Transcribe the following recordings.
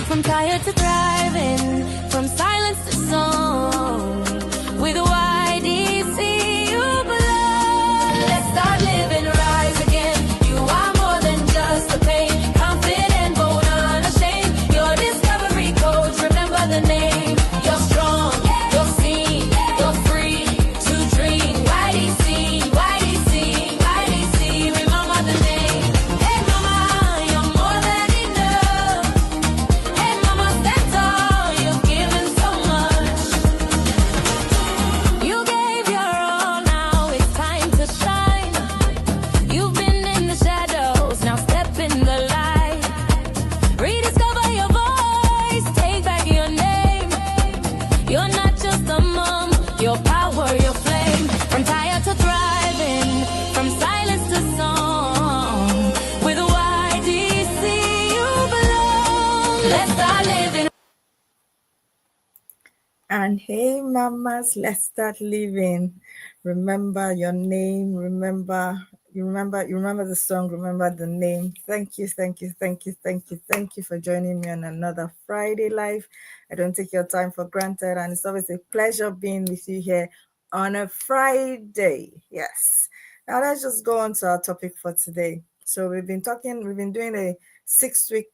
From tired to thriving, from silence to song. With YDC you belong. Let's start living, rise again. You are more than just a pain. Confident, bold, unashamed. Your discovery coach, remember the name. You're strong, you're seen, you're free to dream. YDC, YDC, YDC, remember the name. Hey mama, you're more than enough. Hey mama, stand tall, you've given so much. You gave your all, now it's time to shine. You've been in the shadows, now step in the light. Rediscover your voice, take back your name. You're not just a mom, your power, your flame. From tired to thriving, from silence to song. With YDC you belong. Let's start living. And hey, mamas, let's start living. Remember your name. Remember the song. Remember the name. Thank you for joining me on another Friday Live. I don't take your time for granted, and it's always a pleasure being with you here on a Friday. Yes. Now let's just go on to our topic for today. So we've been doing a 6-week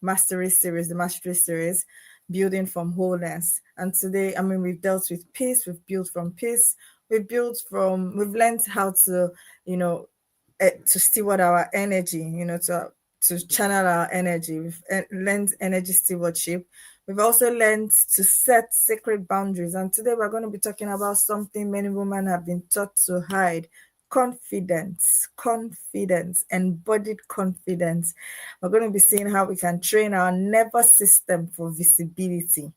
mastery series, building from wholeness. And today, we've dealt with peace, we've built from peace, we've learned how to, to steward our energy, to channel our energy. We've learned energy stewardship. We've also learned to set sacred boundaries. And today we're going to be talking about something many women have been taught to hide: confidence, embodied confidence. We're going to be seeing how we can train our nervous system for visibility.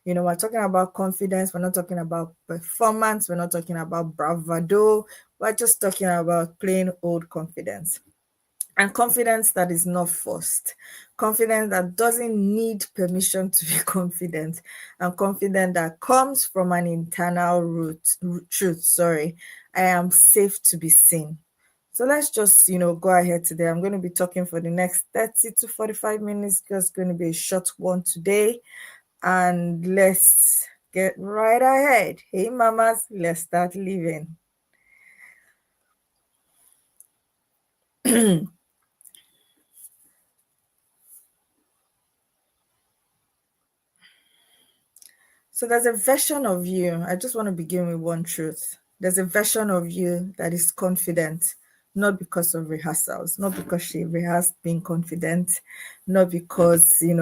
We're talking about confidence. We're not talking about performance. We're not talking about bravado. We're just talking about plain old confidence. And confidence that is not forced. Confidence that doesn't need permission to be confident. And confidence that comes from an internal truth. I am safe to be seen. So let's just, go ahead today. I'm going to be talking for the next 30 to 45 minutes. It's going to be a short one today. And let's get right ahead. Hey, mamas, let's start living. So there's a version of you. I just want to begin with one truth. There's a version of you that is confident, not because of rehearsals, not because she rehearsed being confident, not because, it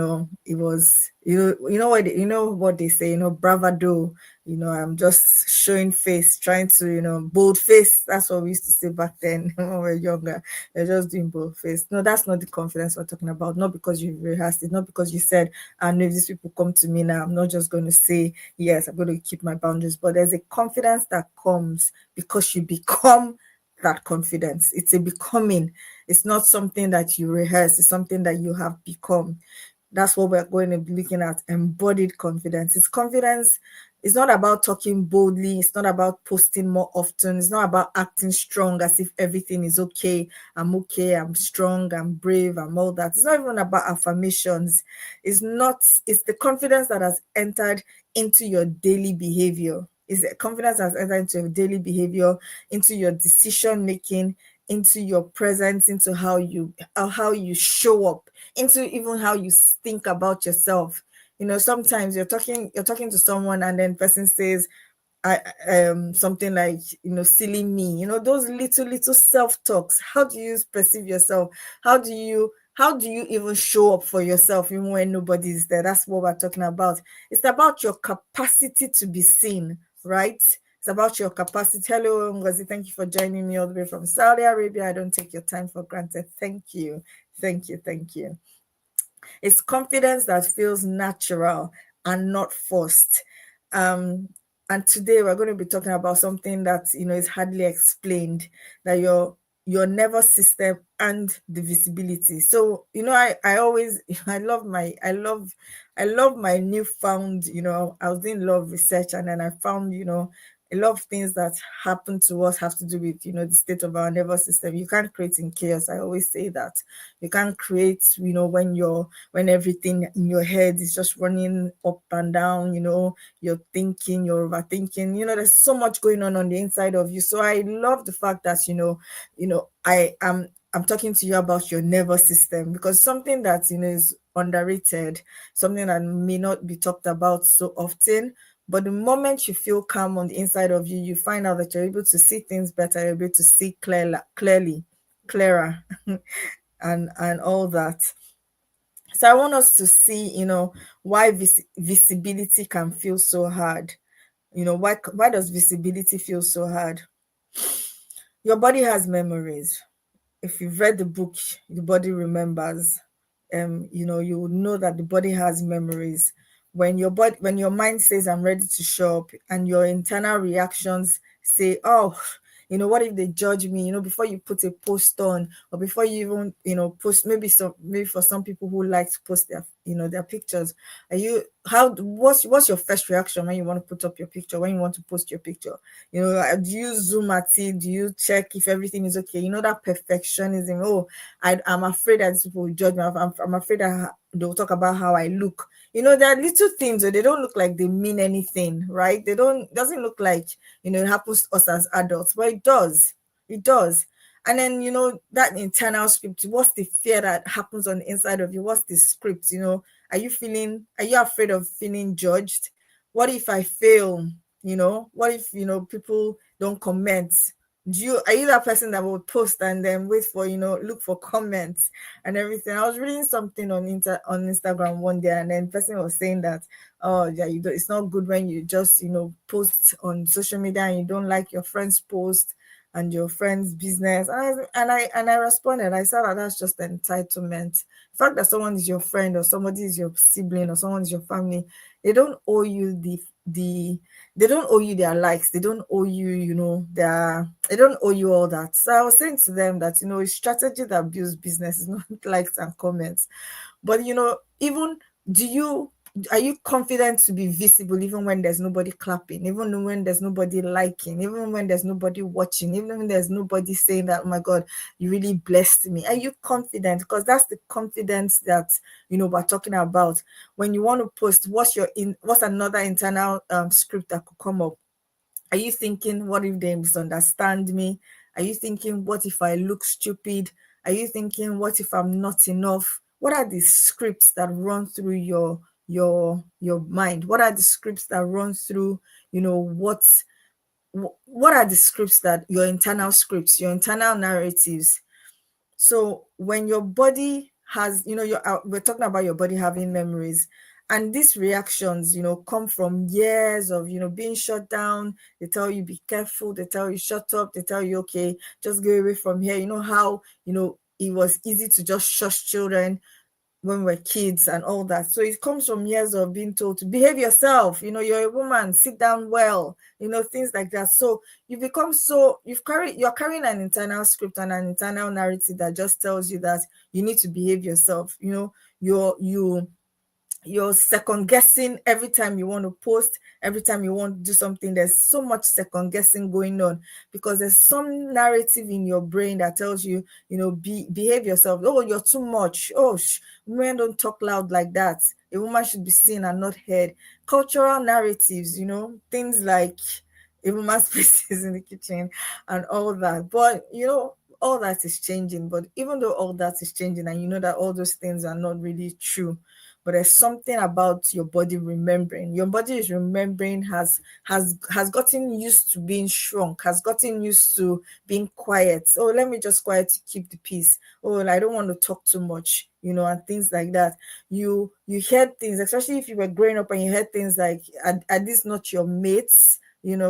was, what they say, bravado, I'm just showing face, trying to, bold face. That's what we used to say back then when we were younger. You're just doing bold face. No, that's not the confidence we're talking about. Not because you rehearsed it, not because you said, I know if these people come to me now, I'm not just going to say, yes, I'm going to keep my boundaries. But there's a confidence that comes because you become that confidence. It's a becoming. It's not something that you rehearse. It's something that you have become. That's what we're going to be looking at: embodied confidence. It's confidence. It's not about talking boldly. It's not about posting more often. It's not about acting strong as if everything is okay. I'm strong, I'm brave, I'm all that. It's not even about affirmations. It's the confidence that has entered into your daily behavior. It's the confidence that has entered into your daily behavior, into your decision making, into your presence, into how you show up, into even how you think about yourself. Sometimes you're talking to someone and then person says, something like, silly me, those little self-talks. How do you perceive yourself? How do you even show up for yourself even when nobody's there? That's what we're talking about. It's about your capacity to be seen, right? It's about your capacity. Hello, Ngozi. Thank you for joining me all the way from Saudi Arabia. I don't take your time for granted. Thank you. It's confidence that feels natural and not forced. And today we're going to be talking about something that is hardly explained, that your nervous system and the visibility. So I love my newfound, I was doing love research, and then I found a lot of things that happen to us have to do with, the state of our nervous system. You can't create in chaos. I always say that. You can't create, when everything in your head is just running up and down, you're thinking, you're overthinking, there's so much going on the inside of you. So I love the fact that, I'm talking to you about your nervous system, because something that, is underrated, something that may not be talked about so often. But the moment you feel calm on the inside of you, you find out that you're able to see things better, you're able to see clearer, and all that. So I want us to see, why visibility can feel so hard. Why does visibility feel so hard? Your body has memories. If you've read the book, The Body Remembers, you would know that the body has memories. When your mind says I'm ready to show up, and your internal reactions say, oh, what if they judge me, before you put a post on, or before you even, post, maybe for some people who like to post their pictures, what's your first reaction when you want to put up your picture, when you want to post your picture? Do you zoom at it? Do you check if everything is okay? That perfectionism. Oh, I'm afraid that people will judge me. I'm afraid that they'll talk about how I look. There are little things, or they don't look like they mean anything, right? Doesn't look like, it happens to us as adults, but it does. It does. And then, that internal script, what's the fear that happens on the inside of you? What's the script? Are you afraid of feeling judged? What if I fail? What if, people don't comment? Are you that person that will post and then wait for, look for comments and everything? I was reading something on Instagram one day, and then the person was saying that, oh yeah, it's not good when you just, post on social media and you don't like your friend's post and your friend's business. And I responded. I said that that's just entitlement. The fact that someone is your friend, or somebody is your sibling, or someone is your family, they don't owe you they don't owe you their likes. They don't owe you, they don't owe you all that. So I was saying to them that, a strategy that builds business is not likes and comments. But, even are you confident to be visible even when there's nobody clapping, even when there's nobody liking, even when there's nobody watching, even when there's nobody saying that, oh my God, you really blessed me? Are you confident? Because that's the confidence that, we're talking about. When you want to post, what's another internal script that could come up? Are you thinking, what if they misunderstand me? Are you thinking, what if I look stupid? Are you thinking, what if I'm not enough? What are the scripts that run through your mind? What are the scripts that run through, what are the scripts that your internal scripts, your internal narratives? So when your body has, we're talking about your body having memories, and these reactions, come from years of, being shut down. They tell you, be careful. They tell you, shut up. They tell you, okay, just go away from here. How, it was easy to just shush children when we're kids and all that. So it comes from years of being told to behave yourself. You're a woman, sit down well, things like that. So you're carrying an internal script and an internal narrative that just tells you that you need to behave yourself. You're second guessing every time you want to post, every time you want to do something. There's so much second guessing going on, because there's some narrative in your brain that tells you, behave yourself. Oh, you're too much. Oh, women don't talk loud like that. A woman should be seen and not heard. Cultural narratives, things like a woman's place is in the kitchen and all that. But all that is changing. But even though all that is changing, and that all those things are not really true, but there's something about your body remembering. Your body is remembering, has gotten used to being shrunk, has gotten used to being quiet. Oh, let me just quiet to keep the peace. Oh, I don't want to talk too much, and things like that. You heard things, especially if you were growing up and you heard things like, are these not your mates?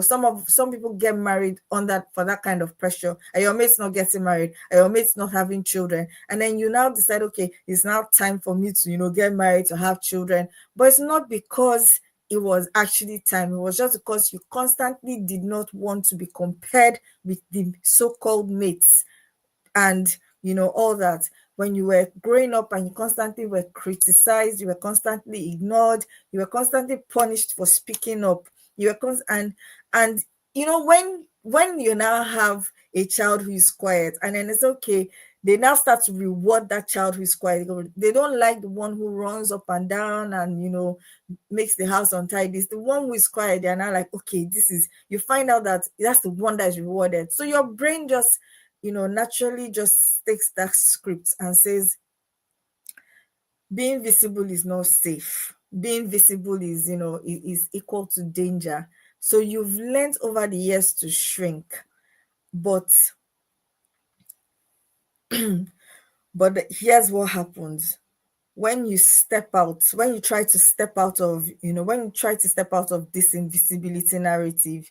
Some people get married for that kind of pressure. Are your mates not getting married? Are your mates not having children? And then you now decide, okay, it's now time for me to, get married, to have children. But it's not because it was actually time. It was just because you constantly did not want to be compared with the so-called mates. And all that. When you were growing up and you constantly were criticized, you were constantly ignored, you were constantly punished for speaking up. You were and when you now have a child who is quiet, and then it's okay, they now start to reward that child who is quiet. They don't like the one who runs up and down and makes the house untidy. It's the one who is quiet. They're now like, okay, this is, you find out that that's the one that is rewarded. So your brain just naturally just takes that script and says, being visible is not safe. Being visible is is equal to danger. So you've learned over the years to shrink, but here's what happens when you step out, when you try to step out of this invisibility narrative.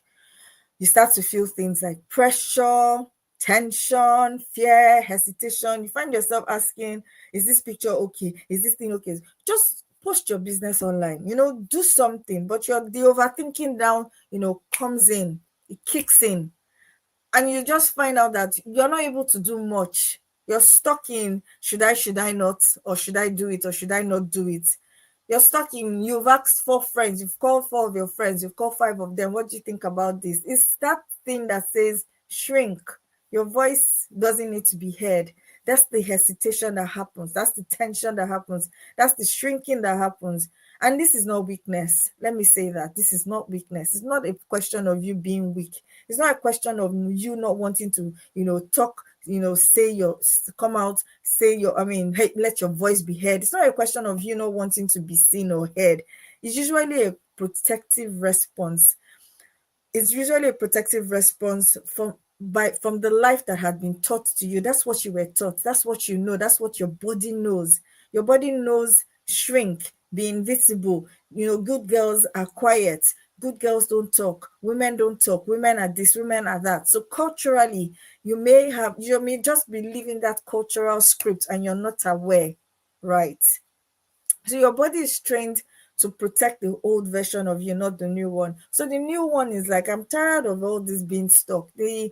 You start to feel things like pressure, tension, fear, hesitation. You find yourself asking, is this picture okay? Is this thing okay? Just post your business online, do something. But the overthinking down, comes in, it kicks in. And you just find out that you're not able to do much. You're stuck in, should I not? Or should I do it? Or should I not do it? You're stuck in, you've asked 4 friends, you've called 4 of your friends, you've called 5 of them. What do you think about this? It's that thing that says shrink. Your voice doesn't need to be heard. That's the hesitation that happens. That's the tension that happens. That's the shrinking that happens. And this is not weakness. Let me say that. This is not weakness. It's not a question of you being weak. It's not a question of you not wanting to, talk, say your, come out, say your, hey, let your voice be heard. It's not a question of you not wanting to be seen or heard. It's usually a protective response. It's usually a protective response from the life that had been taught to you. That's what you were taught. That's what you know. That's what your body knows. Your body knows shrink, be invisible. Good girls are quiet. Good girls don't talk. Women don't talk. Women are this, women are that. So culturally, you may just be living that cultural script and you're not aware, right? So your body is trained to protect the old version of you, not the new one. So the new one is like, I'm tired of all this being stuck. You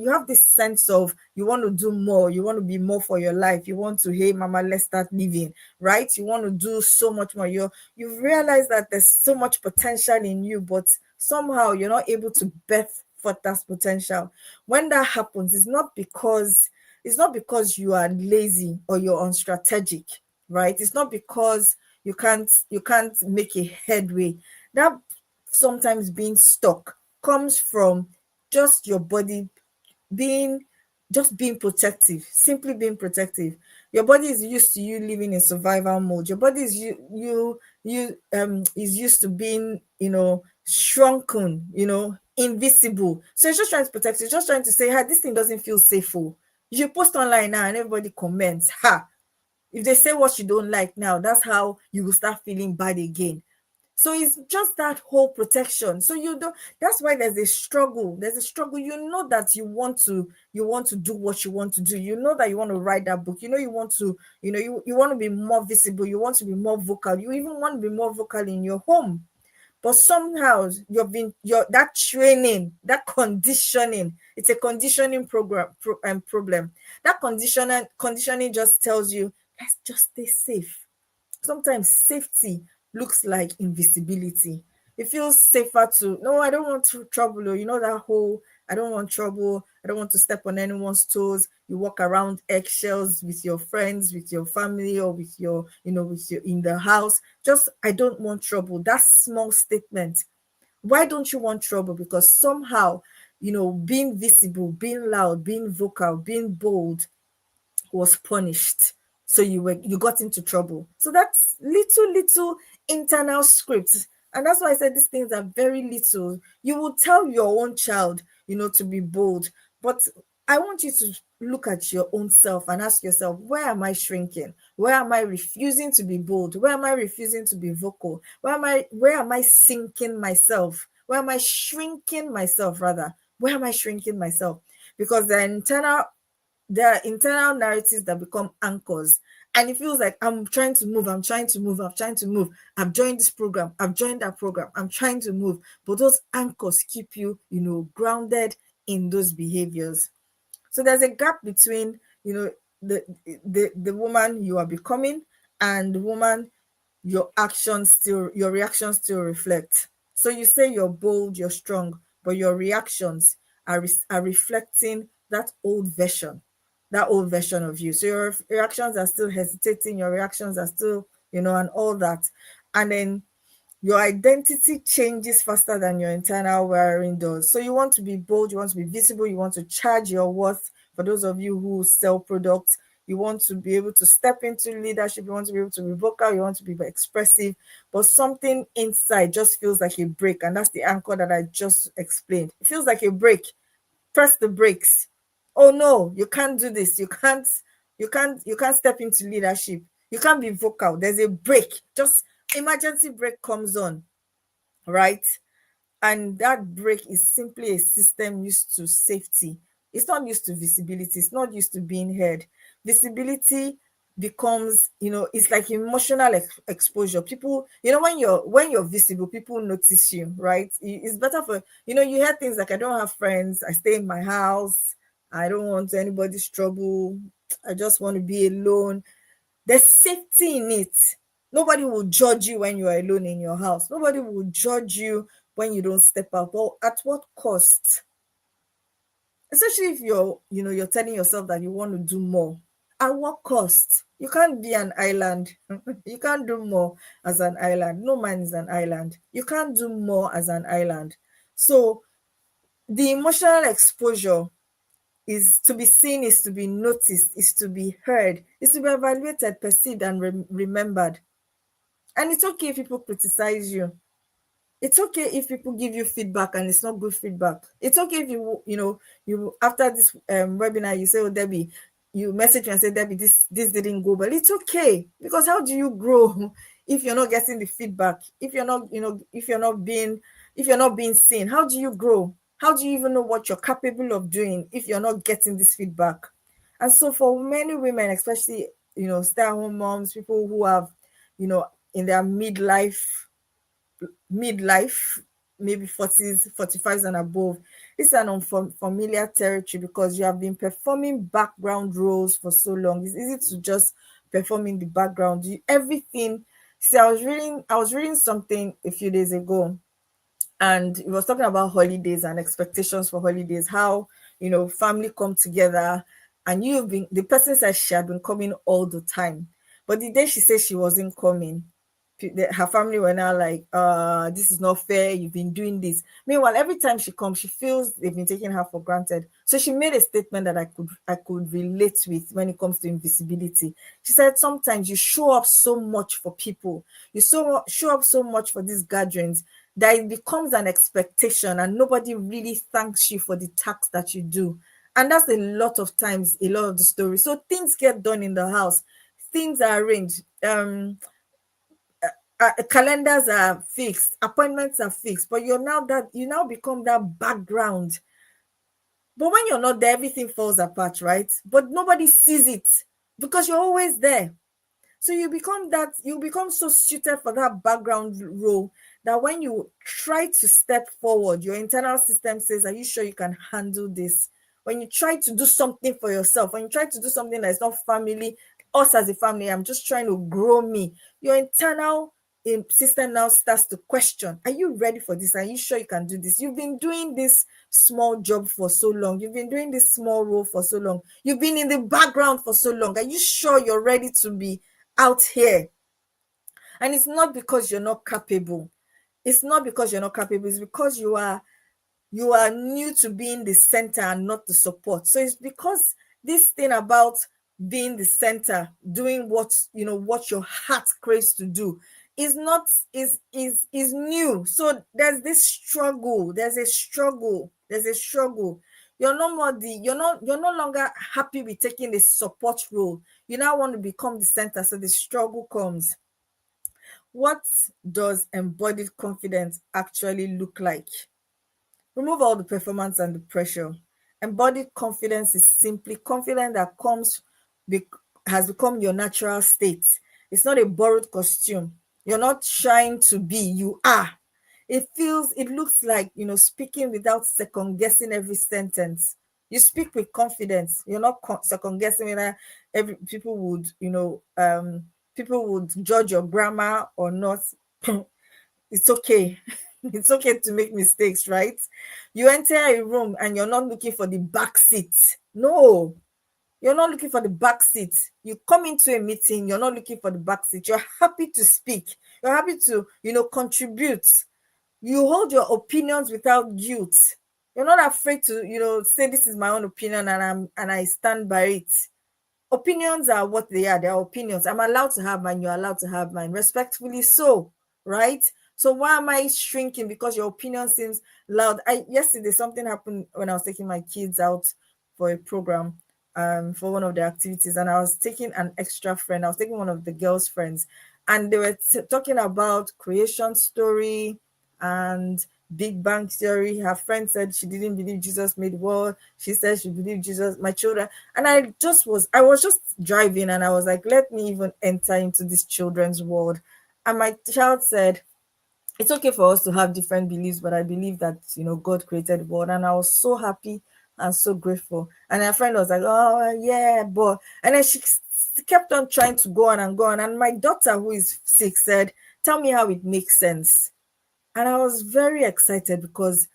have this sense of you want to do more, you want to be more for your life, you want to, hey mama, let's start living, right? You want to do so much more. You've realized that there's so much potential in you, but somehow you're not able to birth for that potential. When that happens, it's not because you are lazy or you're unstrategic, right? It's not because you can't make a headway. That sometimes being stuck comes from just your body being protective, simply being protective. Your body is used to you living in survival mode. Your body is is used to being shrunken, invisible. So it's just trying to protect you. It's just trying to say, this thing doesn't feel safe. You post online now and everybody comments, if they say what you don't like now, that's how you will start feeling bad again. So it's just that whole protection. So that's why there's a struggle. You know that you want to do what you want to do. You know that you want to write that book. You want to, you want to be more visible. You want to be more vocal. You even want to be more vocal in your home. But somehow that training, that conditioning, it's a conditioning problem. That conditioning just tells you, let's just stay safe. Sometimes safety looks like invisibility. It feels safer to, no, I don't want trouble. That whole, I don't want trouble. I don't want to step on anyone's toes. You walk around eggshells with your friends, with your family, or with your, in the house. Just, I don't want trouble. That small statement. Why don't you want trouble? Because somehow, being visible, being loud, being vocal, being bold was punished. So you got into trouble. So that's little internal scripts. And that's why I said these things are very little. You will tell your own child, to be bold. But I want you to look at your own self and ask yourself, where am I shrinking? Where am I refusing to be bold? Where am I refusing to be vocal? Where am I sinking myself? Where am I shrinking myself, rather? Where am I shrinking myself? Because there are internal narratives that become anchors, and it feels like I'm trying to move. I've joined this program, I've joined that program, I'm trying to move, but those anchors keep you grounded in those behaviors. So there's a gap between the woman you are becoming and the woman your reactions still reflect. So you say you're bold, you're strong, but your reactions are reflecting that old version of you. So your reactions are still hesitating, your reactions are still, and all that. And then your identity changes faster than your internal wiring does. So you want to be bold, you want to be visible, you want to charge your worth. For those of you who sell products, you want to be able to step into leadership, you want to be able to be vocal, you want to be expressive, but something inside just feels like a break. And that's the anchor that I just explained. It feels like a break. Press the brakes. Oh no, you can't do this. You can't step into leadership. You can't be vocal. There's a break. Just emergency brake comes on, right? And that brake is simply a system used to safety. It's not used to visibility. It's not used to being heard. Visibility becomes, it's like emotional exposure. People, when you're visible, people notice you, right? It's better for, you hear things like, I don't have friends, I stay in my house, I don't want anybody's trouble, I just want to be alone. There's safety in it. Nobody will judge you when you are alone in your house. Nobody will judge you when you don't step out. But at what cost? Especially if you're telling yourself that you want to do more. At what cost? You can't be an island. You can't do more as an island. No man is an island. You can't do more as an island. So the emotional exposure is to be seen, is to be noticed, is to be heard, is to be evaluated, perceived, and remembered. And it's okay if people criticize you. It's okay if people give you feedback and it's not good feedback. It's okay if you after this webinar, you say, oh, Debbie, you message me and say, Debbie, this didn't go, but it's okay, because how do you grow if you're not getting the feedback? If you're not, if you're not being seen, how do you grow? How do you even know what you're capable of doing if you're not getting this feedback? And so for many women, especially, stay-at-home moms, people who have, in their midlife, maybe 40s, 45s and above, it's an unfamiliar territory because you have been performing background roles for so long. It's easy to just perform in the background. Everything. See, I was reading something a few days ago, and it was talking about holidays and expectations for holidays, how family come together, and the person said she had been coming all the time, but the day she said she wasn't coming, her family were now like, this is not fair, you've been doing this. Meanwhile, every time she comes, she feels they've been taking her for granted. So she made a statement that I could relate with when it comes to invisibility. She said, sometimes you show up so much for people, show up so much for these gatherings, that it becomes an expectation and nobody really thanks you for the tasks that you do. And that's a lot of times, a lot of the story. So things get done in the house, things are arranged, calendars are fixed, appointments are fixed, but you now become that background. But when you're not there, everything falls apart, right? But nobody sees it because you're always there. So you become so suited for that background role that when you try to step forward, your internal system says, are you sure you can handle this? When you try to do something for yourself, when you try to do something that's not family, us as a family, I'm just trying to grow me, your internal system now starts to question, are you ready for this? Are you sure you can do this? You've been doing this small job for so long. You've been doing this small role for so long. You've been in the background for so long. Are you sure you're ready to be out here? And it's not because you're not capable. It's not because you're not capable. It's because you are new to being the center and not the support. So it's because this thing about being the center, doing what your heart craves to do, is not is new. So there's this struggle. There's a struggle. You're no longer happy with taking the support role. You now want to become the center. So the struggle comes. What does embodied confidence actually look like? Remove all the performance and the pressure. Embodied confidence is simply confidence that has become your natural state. It's not a borrowed costume. You're not trying to be, you are. It looks like, speaking without second guessing every sentence. You speak with confidence. You're not second guessing whether people would judge your grammar or not. It's okay. It's okay to make mistakes, right? You enter a room and you're not looking for the back seat. No, you're not looking for the back seat. You come into a meeting, you're not looking for the back seat. You're happy to speak. You're happy to, contribute. You hold your opinions without guilt. You're not afraid to, say this is my own opinion and I stand by it. Opinions are what they are. They're opinions. I'm allowed to have mine. You're allowed to have mine, respectfully so, right? So why am I shrinking because your opinion seems loud? Yesterday something happened when I was taking my kids out for a program, for one of the activities, and I was taking an extra friend. I was taking one of the girls' friends, and they were talking about creation story and Big Bang Theory. Her friend said she didn't believe Jesus made the world. She said she believed Jesus, my children. And I was just driving and I was like, let me even enter into this children's world. And my child said, it's okay for us to have different beliefs, but I believe that, God created the world. And I was so happy and so grateful. And her friend was like, oh, yeah, but, and then she kept on trying to go on and go on. And my daughter, who is 6, said, tell me how it makes sense. And I was very excited because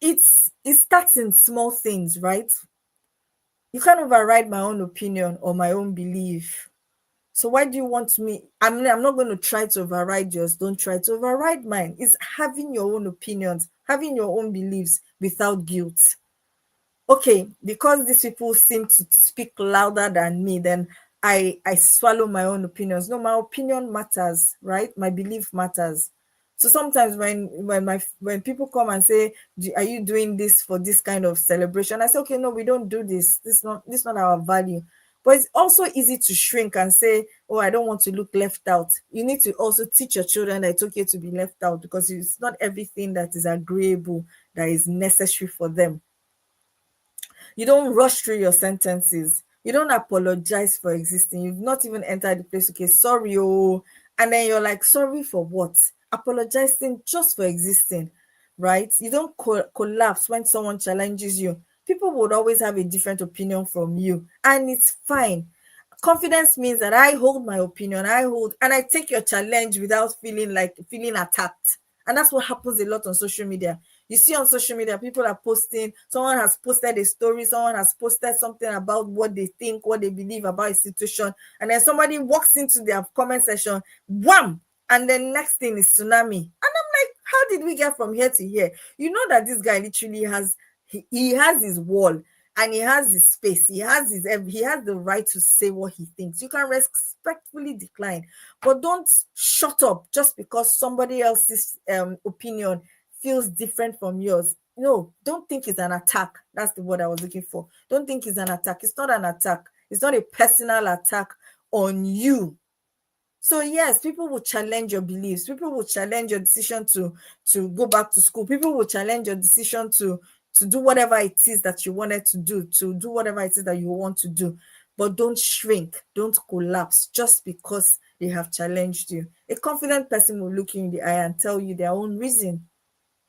it starts in small things, right? You can't override my own opinion or my own belief. So why do you want me? I'm not going to try to override yours. Don't try to override mine. It's having your own opinions, having your own beliefs without guilt. Okay, because these people seem to speak louder than me, then I swallow my own opinions. No, my opinion matters, right? My belief matters. So sometimes when people come and say, are you doing this for this kind of celebration? I say, okay, no, we don't do this. This is not our value. But it's also easy to shrink and say, oh, I don't want to look left out. You need to also teach your children that it's okay to be left out, because it's not everything that is agreeable that is necessary for them. You don't rush through your sentences. You don't apologize for existing. You've not even entered the place, okay, sorry, oh. And then you're like, sorry for what? Apologizing just for existing, right? You don't collapse when someone challenges you. People would always have a different opinion from you, and it's fine. Confidence means that I hold my opinion, and I take your challenge without feeling attacked. And that's what happens a lot on social media. You see on social media, people are posting, someone has posted a story, someone has posted something about what they think, what they believe about a situation, and then somebody walks into their comment section, wham, and then next thing is tsunami. And I'm like, how did we get from here to here? You know that this guy literally he has his wall, and he has his space. He has the right to say what he thinks. You can respectfully decline, but don't shut up just because somebody else's opinion feels different from yours. No, don't think it's an attack. That's the word I was looking for. Don't think it's an attack. It's not an attack. It's not a personal attack on you. So yes, people will challenge your beliefs. People will challenge your decision to go back to school. People will challenge your decision to do whatever it is that you wanted to do whatever it is that you want to do. But don't shrink, don't collapse just because they have challenged you. A confident person will look you in the eye and tell you their own reason.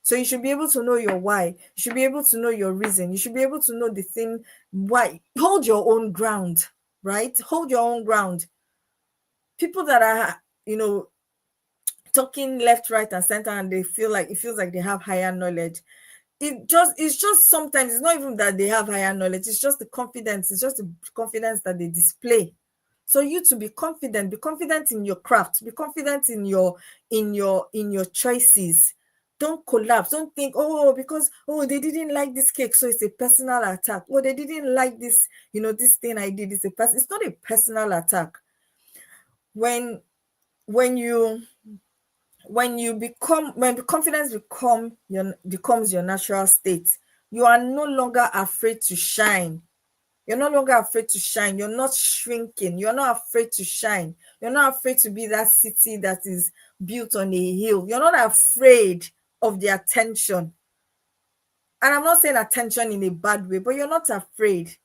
So you should be able to know your why. You should be able to know your reason. You should be able to know the thing why. Hold your own ground, right? Hold your own ground. People that are, talking left, right, and center, and it feels like they have higher knowledge. It's just sometimes it's not even that they have higher knowledge. It's just the confidence. It's just the confidence that they display. So you to be confident in your craft, be confident in your choices. Don't collapse. Don't think, oh, because they didn't like this cake, so it's a personal attack. Oh, they didn't like this, this thing I did. It's not a personal attack. When confidence becomes your natural state, you are no longer afraid to shine. You're no longer afraid to shine. You're not shrinking. You're not afraid to shine. You're not afraid to be that city that is built on a hill. You're not afraid of the attention. And I'm not saying attention in a bad way, but you're not afraid.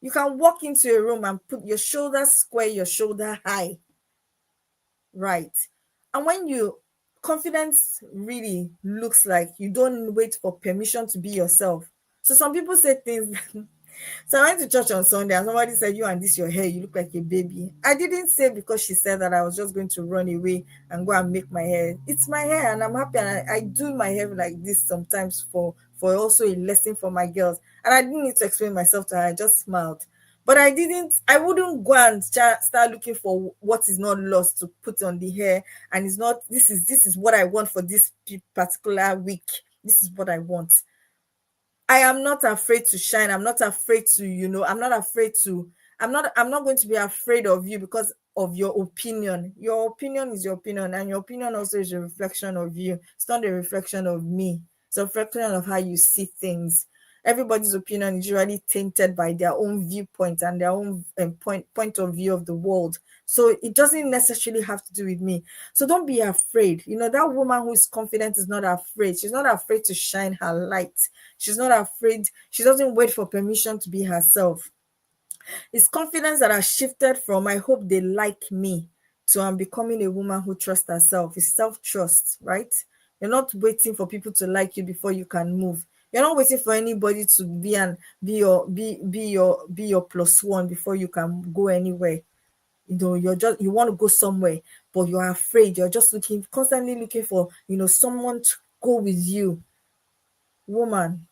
You can walk into a room and put your shoulders square, your shoulder high. Right. And when confidence really looks like you don't wait for permission to be yourself. So some people say things So I went to church on Sunday and somebody said, "You and this your hair, you look like a baby." I didn't say because she said that I was just going to run away and go and make my hair. It's my hair and I'm happy, and I do my hair like this sometimes for also a lesson for my girls. And I didn't need to explain myself to her. I just smiled. But I wouldn't go and start looking for what is not lost to put on the hair. And it's not, this is what I want for this particular week. This is what I want. I am not afraid to shine. I'm not afraid to, I'm not afraid to, I'm not going to be afraid of you because of your opinion. Your opinion is your opinion, and your opinion also is a reflection of you. It's not a reflection of me. It's a reflection of how you see things. Everybody's opinion is usually tainted by their own viewpoint and their own point of view of the world. So it doesn't necessarily have to do with me. So don't be afraid. That woman who is confident is not afraid. She's not afraid to shine her light. She's not afraid. She doesn't wait for permission to be herself. It's confidence that has shifted from "I hope they like me" to "I'm becoming a woman who trusts herself." It's self-trust, right? You're not waiting for people to like you before you can move. You're not waiting for anybody to be your plus one before you can go anywhere. You want to go somewhere, but you're afraid. You're just constantly looking for, someone to go with you. Woman,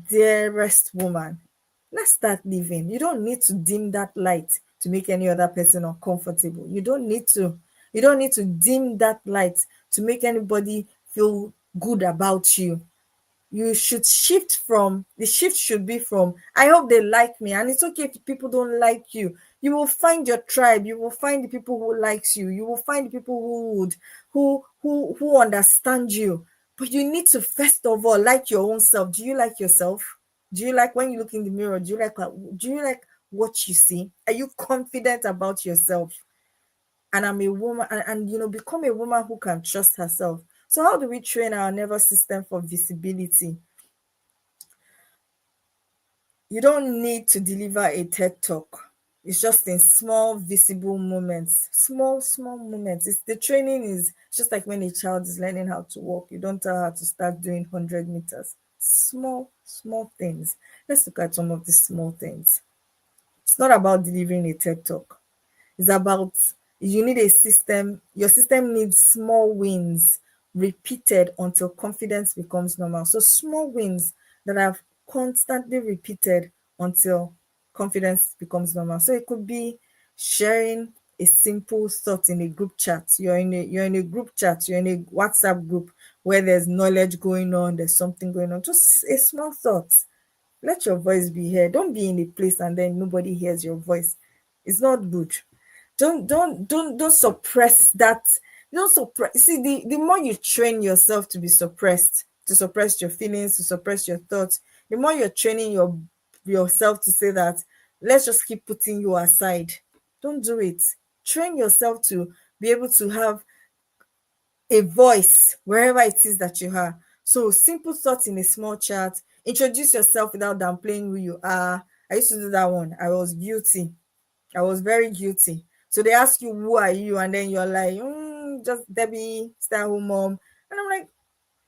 dearest woman, let's start living. You don't need to dim that light to make any other person uncomfortable. You don't need to dim that light to make anybody feel good about you. You should the shift should be from "I hope they like me." And it's okay if people don't like you. You will find your tribe. You will find the people who likes you. You will find the people who understand you. But you need to first of all like your own self. Do you like yourself? Do you like when you look in the mirror? Do you like what you see? Are you confident about yourself? And I'm a woman, and become a woman who can trust herself. So how do we train our nervous system for visibility? You don't need to deliver a TED talk. It's just in small, visible moments, small moments. The training is just like when a child is learning how to walk. You don't tell her to start doing 100 meters. Small things. Let's look at some of these small things. It's not about delivering a TED talk. It's about, you need a system. Your system needs small wins repeated until confidence becomes normal. So small wins that are constantly repeated until confidence becomes normal. So it could be sharing a simple thought in a group chat. You're in a group chat, you're in a WhatsApp group where there's knowledge going on, there's something going on. Just a small thought. Let your voice be heard. Don't be in a place and then nobody hears your voice. It's not good. Don't suppress that. Don't suppress. See, the more you train yourself to be suppressed, to suppress your feelings, to suppress your thoughts, the more you're training yourself to say that, let's just keep putting you aside. Don't do it. Train yourself to be able to have a voice wherever it is that you are. So simple thoughts in a small chat. Introduce yourself without downplaying who you are. I used to do that one. I was guilty. I was very guilty. So they ask you, "Who are you?" And then you're like, "Just Debbie, stay-at-home mom." And I'm like,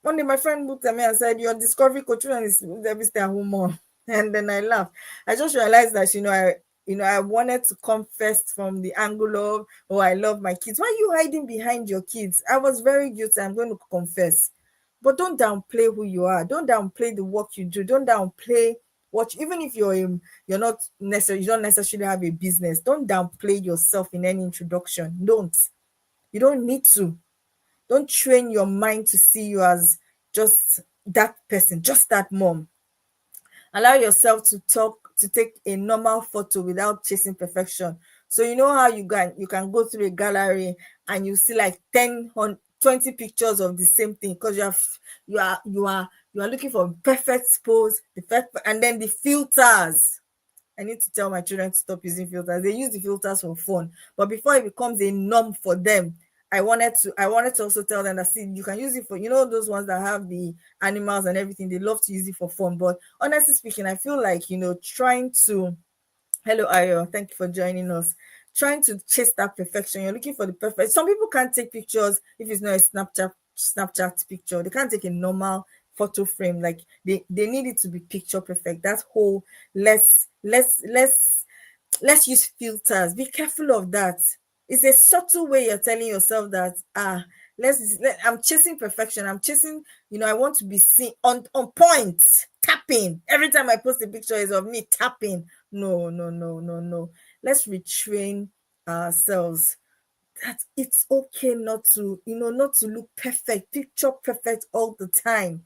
one day my friend looked at me and said, "Your discovery coach is Debbie, stay-at-home mom." And then I laughed. I just realized that, I wanted to come first from the angle of, "Oh, I love my kids." Why are you hiding behind your kids? I was very guilty. I'm going to confess. But don't downplay who you are. Don't downplay the work you do. Don't downplay even if you're not necessarily, you don't necessarily have a business. Don't downplay yourself in any introduction. You don't need to. Don't train your mind to see you as just that person, just that mom. Allow yourself to take a normal photo without chasing perfection. So you know how you can go through a gallery and you see like 10 on 20 pictures of the same thing, because you are looking for perfect pose, and then the filters. I need to tell my children to stop using filters. They use the filters for fun, but before it becomes a norm for them, I wanted to also tell them that, see, you can use it for, those ones that have the animals and everything. They love to use it for fun. But honestly speaking, I feel like, trying to, hello Ayo, thank you for joining us. Trying to chase that perfection. You're looking for the perfect. Some people can't take pictures if it's not a Snapchat picture. They can't take a normal photo frame. Like they need it to be picture perfect. That whole let's use filters. Be careful of that. It's a subtle way you're telling yourself that I'm chasing perfection. I'm chasing, I want to be seen on point, tapping. Every time I post a picture is of me tapping. No, no, no, no, no. Let's retrain ourselves that it's okay not to, not to look perfect, picture perfect all the time.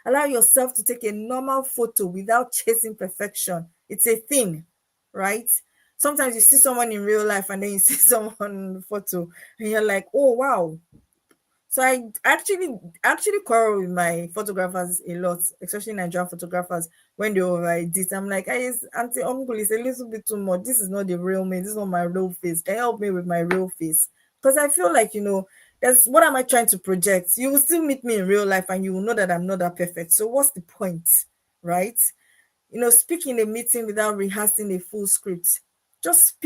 Allow yourself to take a normal photo without chasing perfection. It's a thing, right? Sometimes you see someone in real life and then you see someone in the photo and you're like, oh wow. So I actually quarrel with my photographers a lot, especially Nigerian photographers, when they over edit. I'm like, I Auntie Uncle, it's a little bit too much. This is not the real me. This is not my real face. Can you help me with my real face? Because I feel like, that's what am I trying to project? You will still meet me in real life and you will know that I'm not that perfect. So what's the point? Right? Speak in a meeting without rehearsing a full script. Just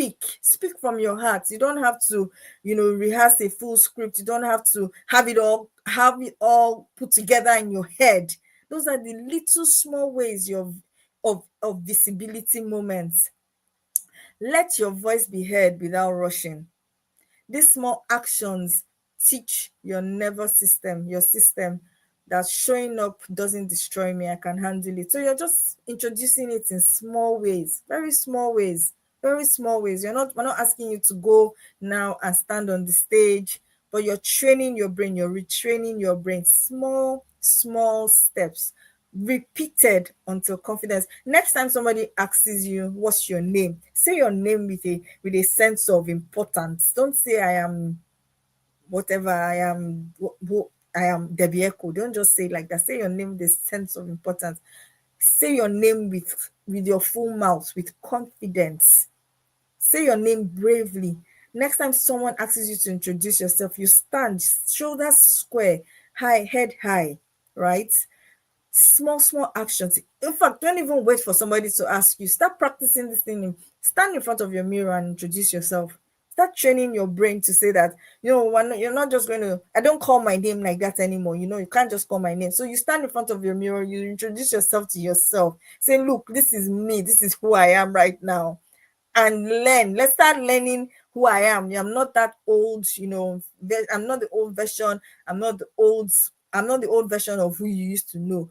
speak from your heart. You don't have to, rehearse a full script. You don't have to have it all put together in your head. Those are the little small ways of visibility moments. Let your voice be heard without rushing. These small actions teach your system, that showing up doesn't destroy me. I can handle it. So you're just introducing it in small ways, very small ways, very small ways. We're not asking you to go now and stand on the stage, but you're training your brain, you're retraining your brain. Small, small steps repeated until confidence. Next time somebody asks you what's your name, say your name with a sense of importance. Don't say I am whatever, I am I am Debbie Echo. Don't just say like that. Say your name with a sense of importance. Say your name with your full mouth, with confidence. Say your name bravely. Next time someone asks you to introduce yourself, you stand shoulders square, high head high, right? Small actions. In fact, don't even wait for somebody to ask you. Start practicing this thing. Stand in front of your mirror and introduce yourself. Start training your brain to say that, you're not just going to, I don't call my name like that anymore. You can't just call my name. So you stand in front of your mirror, you introduce yourself to yourself. Say, look, this is me. This is who I am right now. And learn. Let's start learning who I am. I'm not that old, I'm not the old version. I'm not the old version of who you used to know.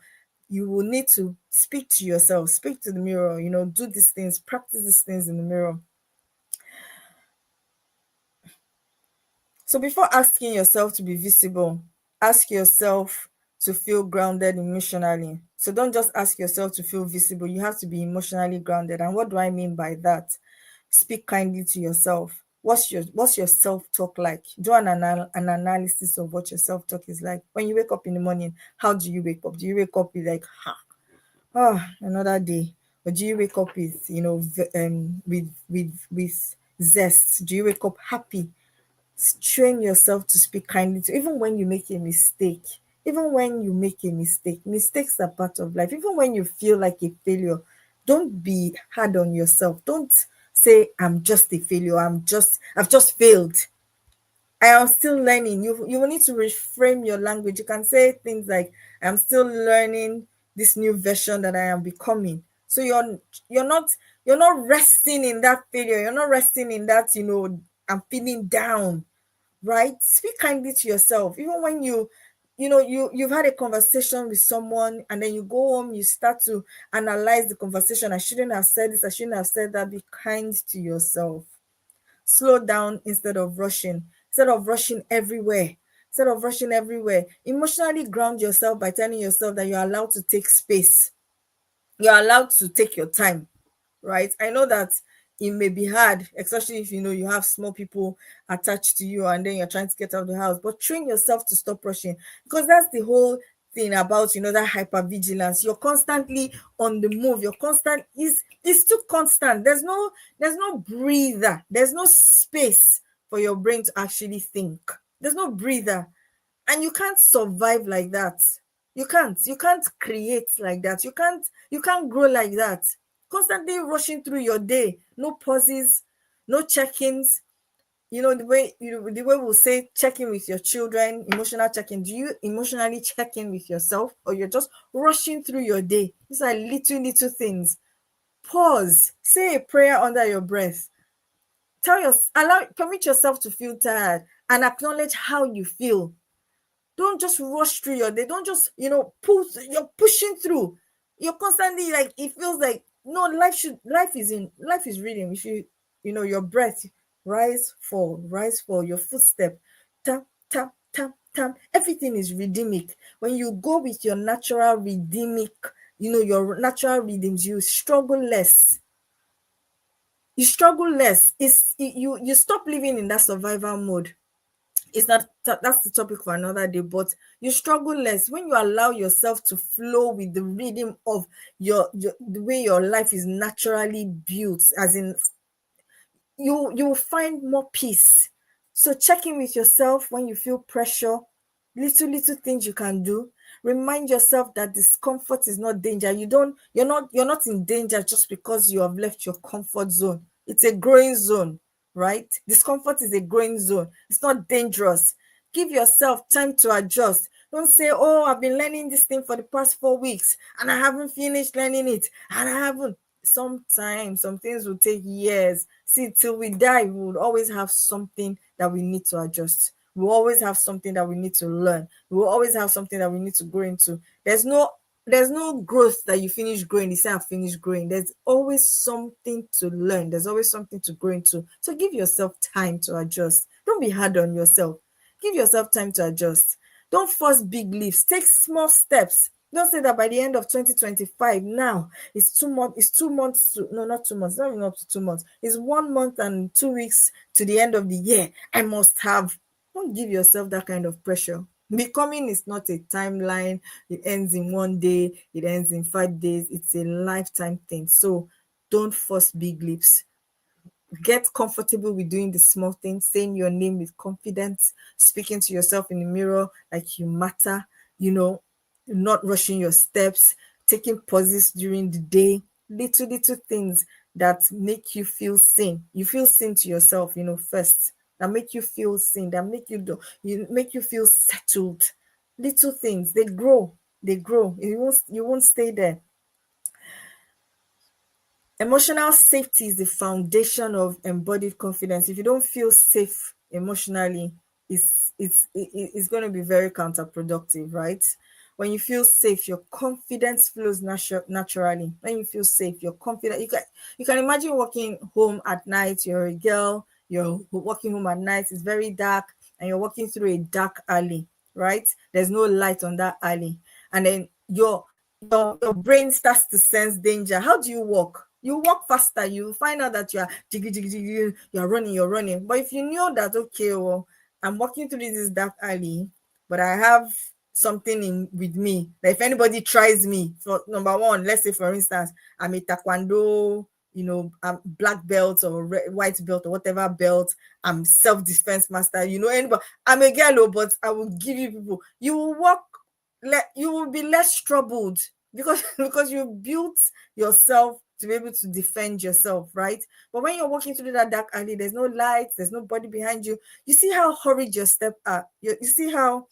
You will need to speak to yourself, speak to the mirror, do these things, practice these things in the mirror. So before asking yourself to be visible, ask yourself to feel grounded emotionally. So don't just ask yourself to feel visible. You have to be emotionally grounded. And what do I mean by that? Speak kindly to yourself. What's your self-talk like? Do an analysis of what your self-talk is like. When you wake up in the morning, how do you wake up? Do you wake up with like, another day? Or do you wake up with, with zest? Do you wake up happy? Train yourself to speak kindly to, even when you make a mistake. Even when you make a mistake, mistakes are part of life. Even when you feel like a failure, don't be hard on yourself. Don't say I'm just a failure. I've just failed. I am still learning. You will need to reframe your language. You can say things like, I'm still learning this new version that I am becoming. So you're not resting in that failure. You're not resting in that, I'm feeling down, right? Speak kindly to yourself. Even when you've had a conversation with someone and then you go home, you start to analyze the conversation. I shouldn't have said this, I shouldn't have said that. Be kind to yourself. Slow down instead of rushing. Instead of rushing everywhere. Instead of rushing everywhere. Emotionally ground yourself by telling yourself that you're allowed to take space. You're allowed to take your time, right? I know that it may be hard, especially if you have small people attached to you and then you're trying to get out of the house. But train yourself to stop rushing, because that's the whole thing about that hypervigilance. You're constantly on the move. You're constant is too constant. There's no breather. There's no space for your brain to actually think. There's no breather. And you can't survive like that. You can't create like that. You can't grow like that. Constantly rushing through your day, no pauses, no check-ins. the way we'll say check in with your children, emotional check-in. Do you emotionally check in with yourself, or you're just rushing through your day? These are little things. Pause, say a prayer under your breath, permit yourself to feel tired and acknowledge how you feel. Don't just rush through your day. Don't just, you're pushing through. You're constantly like, it feels like, no, life is rhythm. If your breath, rise, fall, your footstep, tap, tap, tap, tap. Everything is rhythmic. When you go with your natural rhythmic, your natural rhythms, you struggle less. You stop living in that survival mode. It's not That's the topic for another day, but you struggle less when you allow yourself to flow with the rhythm of the way your life is naturally built. As in, you will find more peace. So check in with yourself when you feel pressure. Little things you can do. Remind yourself that discomfort is not danger. You're not in danger just because you have left your comfort zone. It's a growing zone, right? Discomfort is a growing zone. It's not dangerous. Give yourself time to adjust. Don't say, oh, I've been learning this thing for the past 4 weeks and I haven't finished learning it, and I haven't. Sometimes some things will take years. See, till we die, we would always have something that we need to adjust. We will always have something that we need to learn. We will always have something that we need to grow into. There's no growth that you finish growing. You say I finished growing. There's always something to learn. There's always something to grow into. So give yourself time to adjust. Don't be hard on yourself. Give yourself time to adjust. Don't force big leaps. Take small steps. Don't say that by the end of 2025, now it's 2 months, it's 2 months to, no, not 2 months, not even up to 2 months. It's 1 month and 2 weeks to the end of the year. I must have. Don't give yourself that kind of pressure. Becoming is not a timeline. It ends in one day, it ends in 5 days. It's a lifetime thing. So don't force big leaps. Get comfortable with doing the small things, saying your name with confidence, speaking to yourself in the mirror like you matter, not rushing your steps, taking pauses during the day, little things that make you feel seen. You feel seen to yourself, first. That make you feel seen, that make you feel settled. Little things, they grow. You won't stay there. Emotional safety is the foundation of embodied confidence. If you don't feel safe emotionally, it's going to be very counterproductive, right? When you feel safe, your confidence flows naturally. When you feel safe, you're confident. You can imagine walking home at night. You're a girl. You're walking home at night. It's very dark, and you're walking through a dark alley, right? There's no light on that alley, and then your brain starts to sense danger. How do you walk? You walk faster. You find out that you are jiggy, jiggy, jiggy, you're running. But if you know that, okay, well, I'm walking through this dark alley, but I have something in with me, that if anybody tries me, for number one, let's say for instance, I'm a taekwondo, I'm black belt or white belt or whatever belt, I'm self-defense master, anybody, I'm a girl, but I will give you people, you will be less troubled, because because you built yourself to be able to defend yourself, right? But when you're walking through that dark alley, there's no lights, there's nobody behind you. You see how hurried your steps are. You see how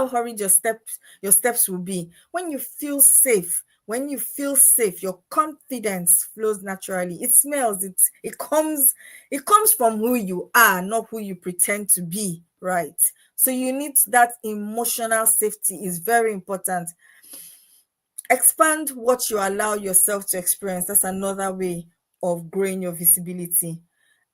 hurried your steps will be. When you feel safe, your confidence flows naturally. It smells. It comes from who you are, not who you pretend to be, right? So you need that emotional safety is very important. Expand what you allow yourself to experience. That's another way of growing your visibility.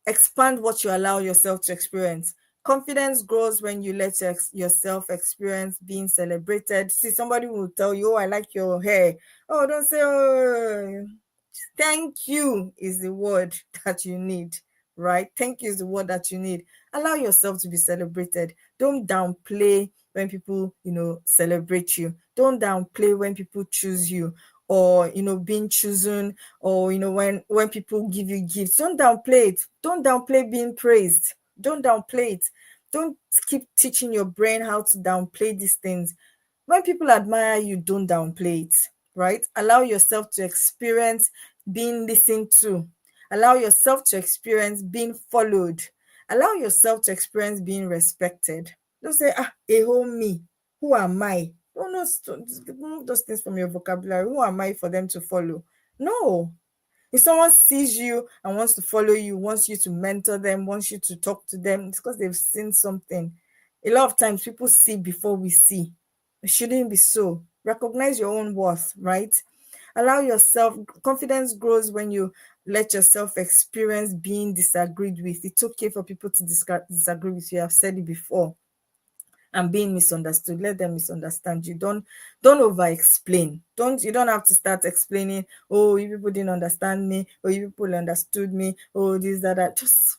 Expand what you allow yourself to experience. Confidence grows when you let yourself experience being celebrated. See, somebody will tell you, oh, I like your hair. Oh, don't say, oh, thank you is the word that you need, right? Thank you is the word that you need. Allow yourself to be celebrated. Don't downplay when people, celebrate you. Don't downplay when people choose you, or being chosen, or when people give you gifts. Don't downplay it. Don't downplay being praised. Don't downplay it. Don't keep teaching your brain how to downplay these things. When people admire you, don't downplay it, right? Allow yourself to experience being listened to. Allow yourself to experience being followed. Allow yourself to experience being respected. Don't say, a whole me. Who am I? Don't know, remove those things from your vocabulary. Who am I for them to follow? No. If someone sees you and wants to follow you, wants you to mentor them, wants you to talk to them, it's because they've seen something. A lot of times people see before we see. It shouldn't be so. Recognize your own worth, right? Allow yourself, confidence grows when you let yourself experience being disagreed with. It's okay for people to disagree with you. I've said it before. And being misunderstood, let them misunderstand you. Don't over explain. You don't have to start explaining, oh, you people didn't understand me, or you people understood me, oh, this, that. Just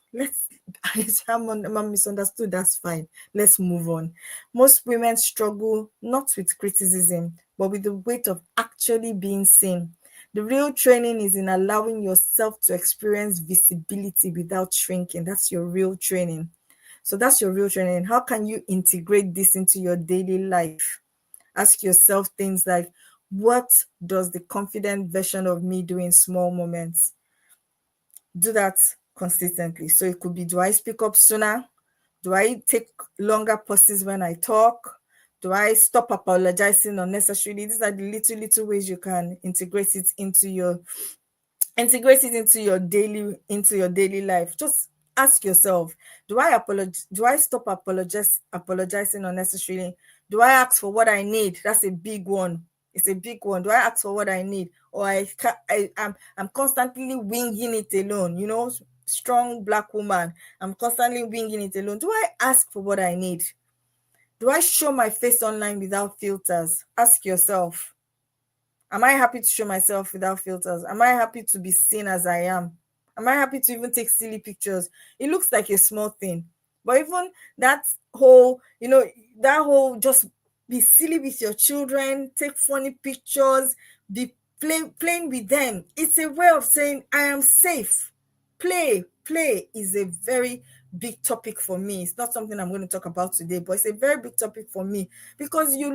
I'm misunderstood, that's fine, let's move on. Most women struggle not with criticism, but with the weight of actually being seen. The real training is in allowing yourself to experience visibility without shrinking. That's your real training. So that's your real training. How can you integrate this into your daily life? Ask yourself things like, what does the confident version of me do in small moments? Do that consistently. So it could be, do I speak up sooner? Do I take longer pauses when I talk? Do I stop apologizing unnecessarily? These are the little ways you can integrate it into your daily life. Just ask yourself, do I stop apologizing unnecessarily? Do I ask for what I need? That's a big one. It's a big one. Do I ask for what I need, or I'm constantly winging it alone? Strong Black woman, I'm constantly winging it alone. Do I ask for what I need? Do I show my face online without filters? Ask yourself. Am I happy to show myself without filters? Am I happy to be seen as I am? Am I happy to even take silly pictures? It looks like a small thing, but even that whole, just be silly with your children, take funny pictures, be playing with them. It's a way of saying, I am safe. Play is a very big topic for me. It's not something I'm going to talk about today, but it's a very big topic for me, because you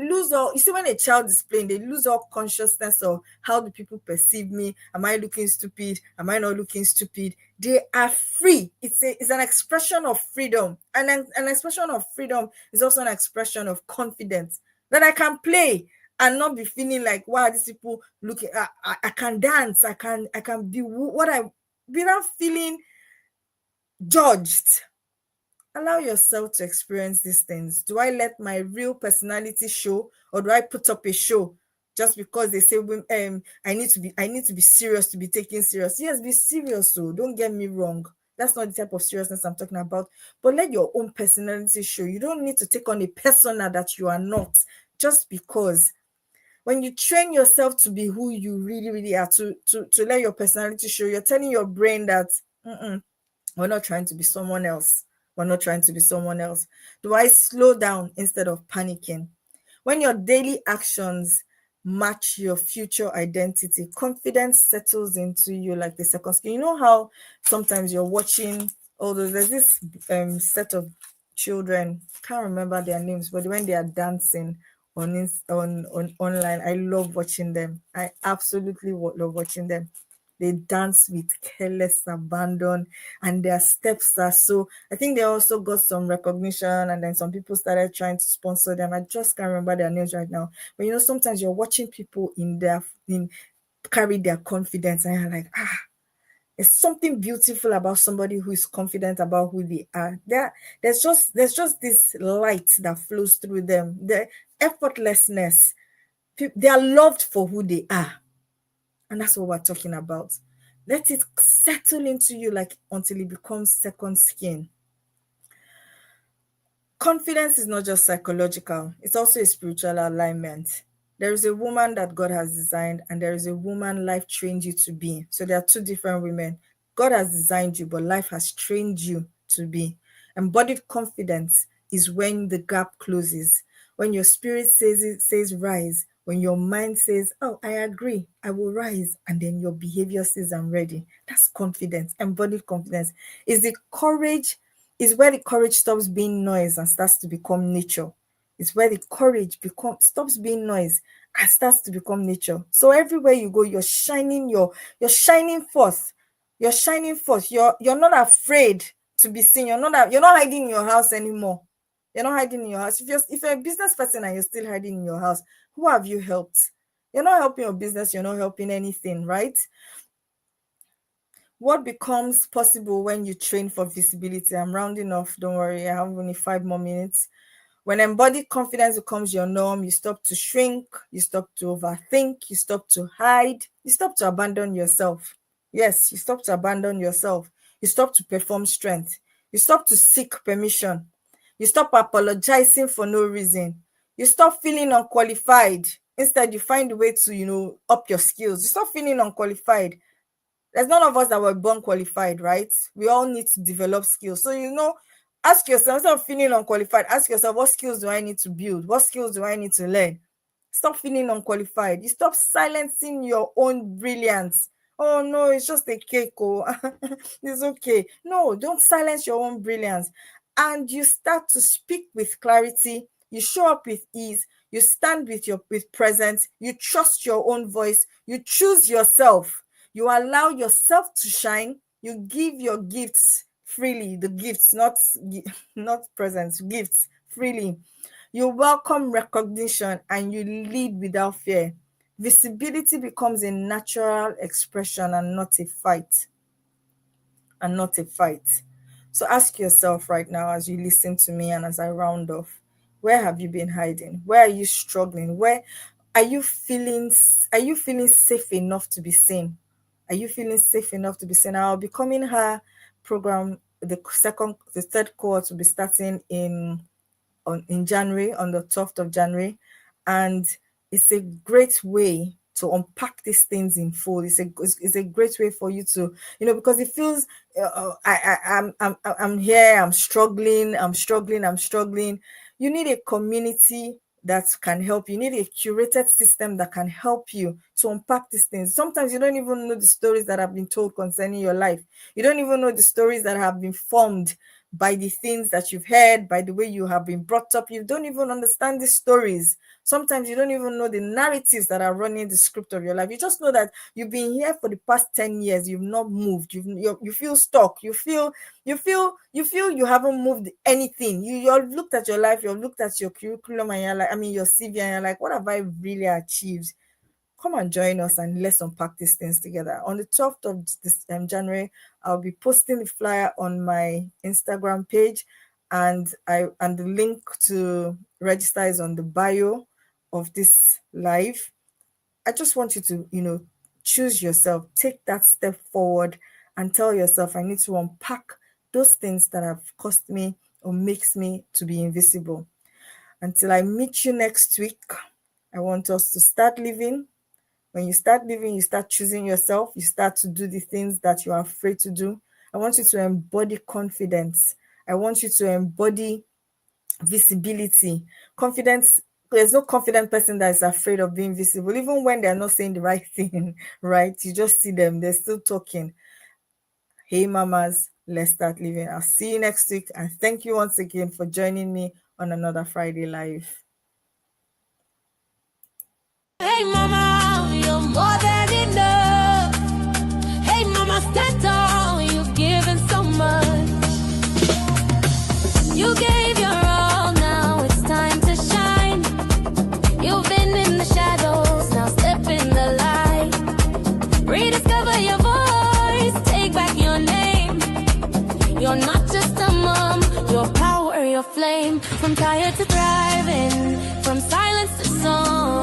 see, when a child is playing, they lose all consciousness of how do people perceive me. Am I looking stupid? Am I not looking stupid? They are free. It's an expression of freedom, and an expression of freedom is also an expression of confidence, that I can play and not be feeling like, wow, these people looking. I can dance. I can be what I, without feeling judged. Allow yourself to experience these things. Do I let my real personality show, or do I put up a show just because they say I need to be serious to be taken serious? Yes, be serious. So don't get me wrong. That's not the type of seriousness I'm talking about. But let your own personality show. You don't need to take on a persona that you are not, just because. When you train yourself to be who you really, really are, to let your personality show, you're telling your brain that we're not trying to be someone else. We're not trying to be someone else. Do I slow down instead of panicking? When your daily actions match your future identity, confidence settles into you like the second skin. You know how sometimes you're watching all those, there's this set of children, can't remember their names, but when they are dancing on online, I love watching them. I absolutely love watching them. They dance with careless abandon, and their steps are so. I think they also got some recognition, and then some people started trying to sponsor them. I just can't remember their names right now. But sometimes you're watching people carry their confidence, and you're like, there's something beautiful about somebody who is confident about who they are. There's just this light that flows through them. The effortlessness. They are loved for who they are. And that's what we're talking about. Let it settle into you until it becomes second skin. Confidence is not just psychological, it's also a spiritual alignment. There is a woman that God has designed, and there is a woman life trained you to be. So there are two different women. God has designed you, but life has trained you to be. Embodied confidence is when the gap closes, when your spirit says rise, when your mind says, oh, I agree, I will rise, and then your behavior says, I'm ready. That's confidence. Embodied confidence is where the courage stops being noise and starts to become nature. It's where the courage stops being noise and starts to become nature. So everywhere you go, you're shining forth. You're shining forth. You're not afraid to be seen. You're not hiding in your house anymore. You're not hiding in your house. If you're a business person and you're still hiding in your house, who have you helped? You're not helping your business. You're not helping anything, right? What becomes possible when you train for visibility? I'm rounding off. Don't worry. I have only 5 more minutes. When embodied confidence becomes your norm, you stop to shrink, you stop to overthink, you stop to hide, you stop to abandon yourself. Yes, you stop to abandon yourself. You stop to perform strength. You stop to seek permission. You stop apologizing for no reason. You stop feeling unqualified. Instead, you find a way to, up your skills. You stop feeling unqualified. There's none of us that were born qualified, right? We all need to develop skills. So, ask yourself, instead of feeling unqualified, ask yourself, what skills do I need to build? What skills do I need to learn? Stop feeling unqualified. You stop silencing your own brilliance. Oh, no, it's just a cake. Oh, it's okay. No, don't silence your own brilliance. And you start to speak with clarity. You show up with ease. You stand with presence. You trust your own voice. You choose yourself. You allow yourself to shine. You give your gifts freely, the gifts, not presents, gifts freely. You welcome recognition and you lead without fear. Visibility becomes a natural expression and not a fight. So ask yourself right now as you listen to me and as I round off, where have you been hiding? Where are you struggling? Where are you feeling safe enough to be seen? Are you feeling safe enough to be seen? I'll be coming her program, the third cohort will be starting in January, on the 12th of January. And it's a great way to unpack these things in full. It's a great way for you to, because it feels I'm here, I'm struggling. You need a community that can help. You need a curated system that can help you to unpack these things. Sometimes you don't even know the stories that have been told concerning your life. You don't even know the stories that have been formed by the things that you've heard, by the way you have been brought up. You don't even understand these stories. Sometimes you don't even know the narratives that are running the script of your life. You just know that you've been here for the past 10 years. You've not moved. You feel stuck. You feel you haven't moved anything. You've looked at your life. You've looked at your curriculum and you're like, your CV, and you're like, what have I really achieved? Come and join us and let's unpack these things together. On the 12th of this January, I'll be posting the flyer on my Instagram page, and the link to register is on the bio of this live. I just want you to, choose yourself, take that step forward and tell yourself, I need to unpack those things that have cost me or makes me to be invisible. Until I meet you next week, I want us to start living. When you start living, you start choosing yourself. You start to do the things that you are afraid to do. I want you to embody confidence. I want you to embody visibility. Confidence. There's no confident person that is afraid of being visible, even when they're not saying the right thing, right? You just see them. They're still talking. Hey, mamas, let's start living. I'll see you next week. And thank you once again for joining me on another Friday Live. Hey mama, you're more than enough. Hey mama, stand tall, you've given so much. You gave your all, now it's time to shine. You've been in the shadows, now step in the light. Rediscover your voice, take back your name. You're not just a mom, your power, your flame. From tired to thriving, from silence to song.